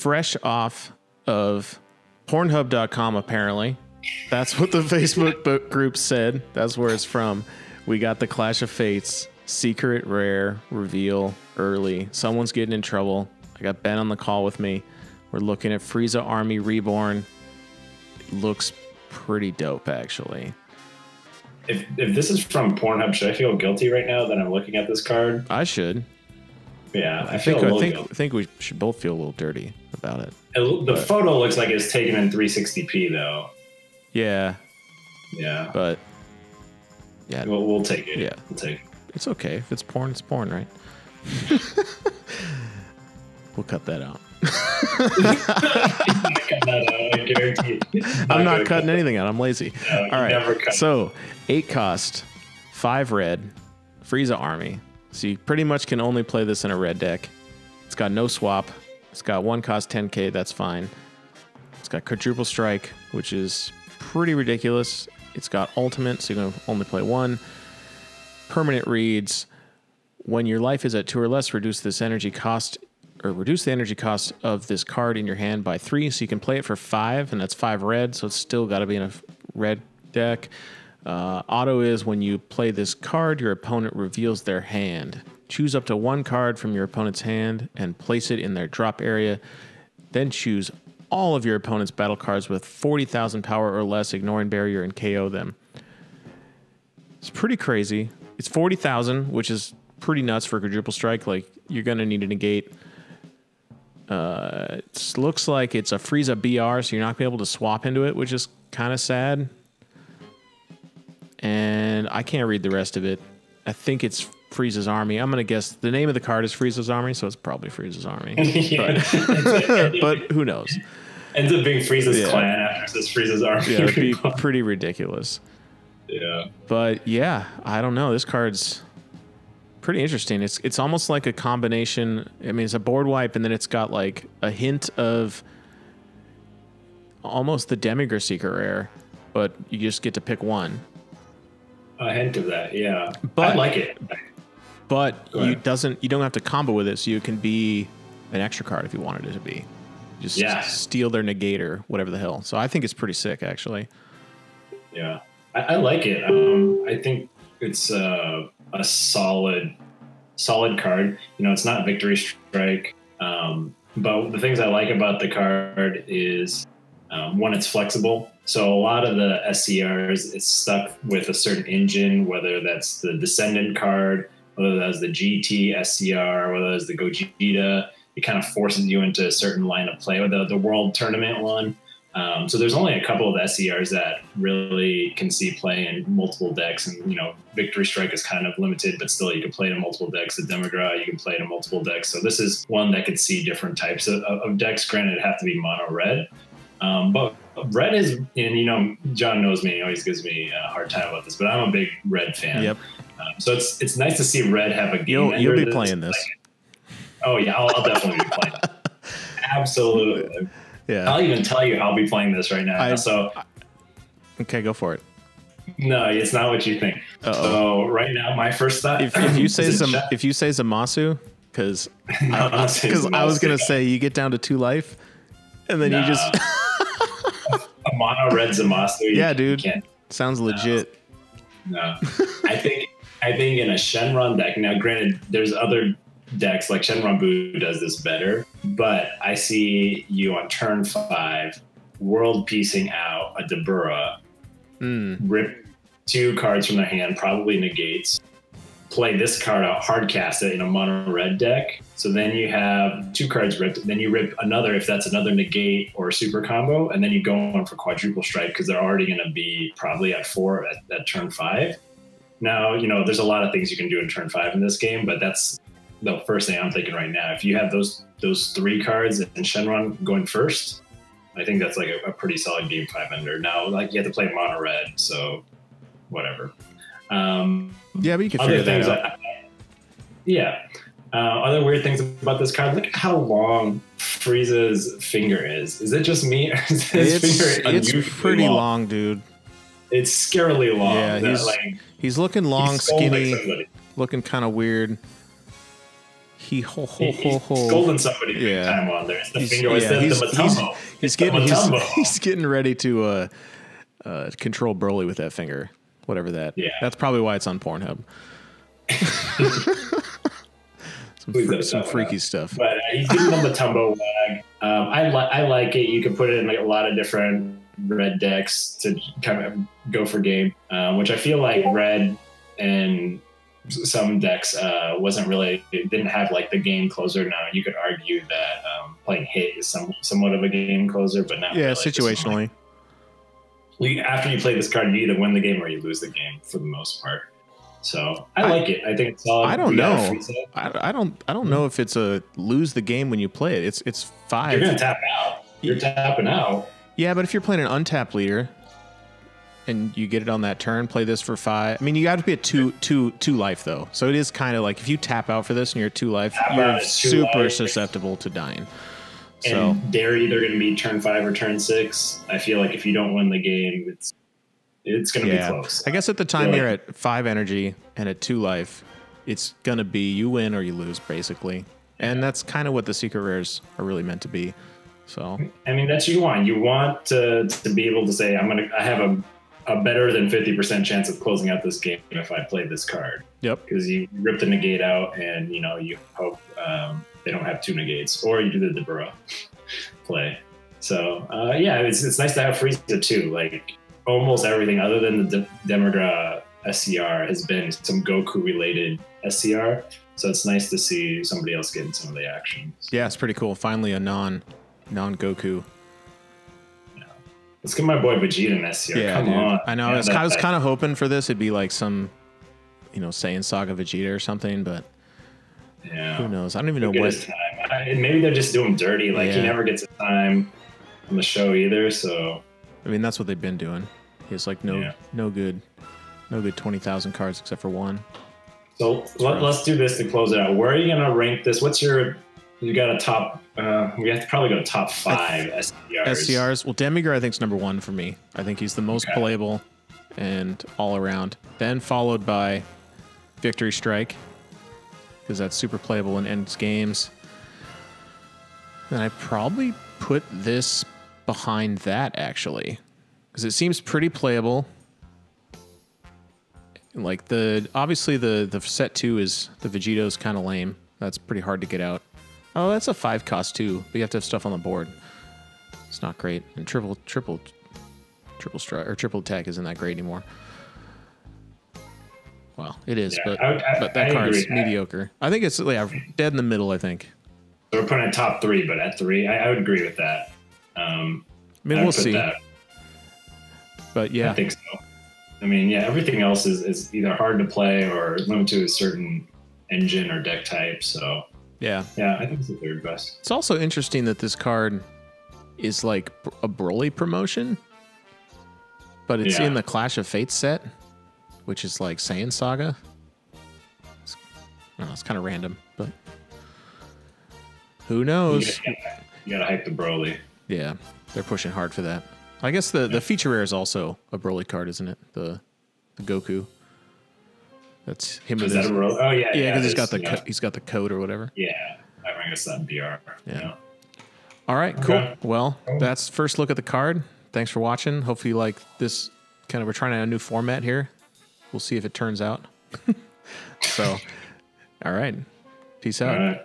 fresh off of Pornhub.com, apparently. That's what the Facebook book group said. That's where it's from. We got the Clash of Fates, secret, rare, reveal, early. Someone's getting in trouble. I got Ben on the call with me. We're looking at Frieza Army Reborn. It looks pretty dope, actually. If this is from Pornhub, should I feel guilty right now that I'm looking at this card? I should. Yeah, I think we should both feel a little dirty about it. The photo looks like it's taken in 360p, though. Yeah. Yeah. But yeah, we'll take it. Yeah, we'll take it. It's okay. If it's porn, right? We'll cut that out. I guarantee. I'm not cutting anything out. I'm lazy. No, all right. So 8 cost, 5 red, Frieza Army. So you pretty much can only play this in a red deck. It's got no swap. It's got 1 cost 10k. That's fine. It's got quadruple strike, which is pretty ridiculous. It's got ultimate, so you can only play 1. Permanent reads: when your life is at 2 or less, reduce the energy cost of this card in your hand by 3. So you can play it for 5, and that's 5 red. So it's still got to be in a red deck. Auto is when you play this card, your opponent reveals their hand. Choose up to 1 card from your opponent's hand and place it in their drop area. Then choose all of your opponent's battle cards with 40,000 power or less, ignoring barrier, and KO them. It's pretty crazy. It's 40,000, which is pretty nuts for quadruple strike. Like, you're going to need to negate. It looks like it's a Frieza BR, so you're not going to be able to swap into it, which is kind of sad. And I can't read the rest of it. I think it's Frieza's Army. I'm going to guess the name of the card is Frieza's Army, so it's probably Frieza's Army. But who knows? Ends up being Frieza's clan after it says Frieza's Army. Yeah, it'd be pretty ridiculous. Yeah. But yeah, I don't know. This card's pretty interesting. It's almost like a combination. I mean, it's a board wipe, and then it's got like a hint of almost the Demigra Seeker rare, but you just get to pick 1. A hint of that, yeah. But I like it. But you don't have to combo with it, so you can be an extra card if you wanted it to be. Just steal their negator, whatever the hell. So I think it's pretty sick, actually. Yeah, I like it. I think it's a solid card. You know, it's not Victory Strike, but the things I like about the card is one, it's flexible. So a lot of the SCRs, it's stuck with a certain engine, whether that's the Descendant card, whether that's the GT SCR, whether that's the Gogeta. It kind of forces you into a certain line of play, or the World Tournament one. So there's only a couple of SCRs that really can see play in multiple decks, and Victory Strike is kind of limited, but still you can play it in multiple decks. The Demigra, you can play it in multiple decks. So this is one that could see different types of decks. Granted, it'd have to be mono red, but red is, and John knows me, he always gives me a hard time about this, but I'm a big red fan. Yep. So it's nice to see red have a game. You'll be playing this. Oh yeah, I'll definitely be playing it. Absolutely. Yeah. I'll even tell you I'll be playing this right now. Okay, go for it. No, it's not what you think. So right now, my first thought. If you say Zamasu, because I was gonna say you get down to 2 life, and then you just a mono red Zamasu. Yeah, dude. Sounds legit. No, I think in a Shenron deck. Now, granted, there's other decks like Shenron Bu does this better, but I see you on turn 5 world piecing out a Dabura, rip 2 cards from their hand, probably negates, play this card out, hard cast it in a mono red deck. So then you have 2 cards ripped, then you rip another if that's another negate or super combo, and then you go on for quadruple strike because they're already going to be probably at 4 at turn 5. Now, there's a lot of things you can do in turn 5 in this game, but that's the first thing I'm thinking right now. If you have those 3 cards in Shenron going first, I think that's like a pretty solid game 5 ender. Now, like, you have to play mono red, so whatever. Yeah, but you can figure that out. Other weird things about this card. Look at how long Frieza's finger is. Is it just me? Or is his finger it's pretty long, dude. It's scarily long. Yeah, he's looking long, skinny, looking kind of weird. He ho He's scolding somebody big time on there. It's the finger. It's the Matumbo. He's getting ready to control Broly with that finger. Whatever that. Yeah. That's probably why it's on Pornhub. some freaky stuff. But he's doing the Matumbo wag. I like it. You can put it in like a lot of different red decks to kind of go for game, which I feel like red and some decks it didn't have like the game closer. Now you could argue that playing hit is somewhat of a game closer, but not really. Situationally. After you play this card, you either win the game or you lose the game for the most part. So I like it. I think it's solid. I don't know. I don't know if it's a lose the game when you play it. It's 5. You're gonna tap out. You're tapping out. Yeah, but if you're playing an untapped leader and you get it on that turn, play this for 5. I mean, you got to be at two life though. So it is kind of like if you tap out for this and you're at 2 life, you're super susceptible to dying. So and they're either going to be turn 5 or turn 6. I feel like if you don't win the game, it's going to be close. I guess at the time you're at 5 energy and at 2 life, it's going to be you win or you lose basically. And that's kind of what the secret rares are really meant to be. So I mean, that's what you want. You want to be able to say, I have a better than 50% chance of closing out this game if I play this card. Yep. Because you rip the negate out and you hope they don't have 2 negates, or you do the Debura play. So it's nice to have Frieza too. Like almost everything other than the Demigra SCR has been some Goku related SCR. So it's nice to see somebody else getting some of the action. Yeah, it's pretty cool. Finally a non Goku. Yeah. Let's get my boy Vegeta in SCR. Yeah, Come on. I know. I was kind of hoping for this. It'd be like some, Saiyan Saga Vegeta or something, but yeah, who knows? I don't even know what. Maybe they're just doing dirty. Like he never gets a time on the show either. So I mean, that's what they've been doing. He has like no good 20,000 cards except for 1. So let's do this to close it out. Where are you gonna rank this? You got a top? We have to probably go top 5 SCRs. SCRs. Well, Demigra I think is number 1 for me. I think he's the most playable and all around. Then followed by Victory Strike, because that's super playable and ends games. Then I probably put this behind that actually, because it seems pretty playable. Like obviously the set 2 is the Vegito's kind of lame. That's pretty hard to get out. Oh, that's a 5 cost too, but you have to have stuff on the board. It's not great. And triple strike or triple attack isn't that great anymore. Well, it is, but that card's mediocre. I think it's dead in the middle, I think. So we're putting it top 3, but at 3, I would agree with that. I mean, we'll see. But yeah. I think so. I mean, yeah, everything else is either hard to play or limited to a certain engine or deck type. So yeah, I think it's the 3rd best. It's also interesting that this card is like a Broly promotion, but it's in the Clash of Fates set, which is like Saiyan Saga. I don't know, it's kind of random, but who knows? You gotta hype the Broly. Yeah, they're pushing hard for that. I guess the feature rare is also a Broly card, isn't it? The Goku. That's him. Is that a Broly? Oh yeah, yeah, because he's got the code or whatever. Yeah, I guess that BR. Yeah. All right, cool. Well, that's first look at the card. Thanks for watching. Hopefully you like this. We're trying out a new format here. We'll see if it turns out. So, all right. Peace out. All right.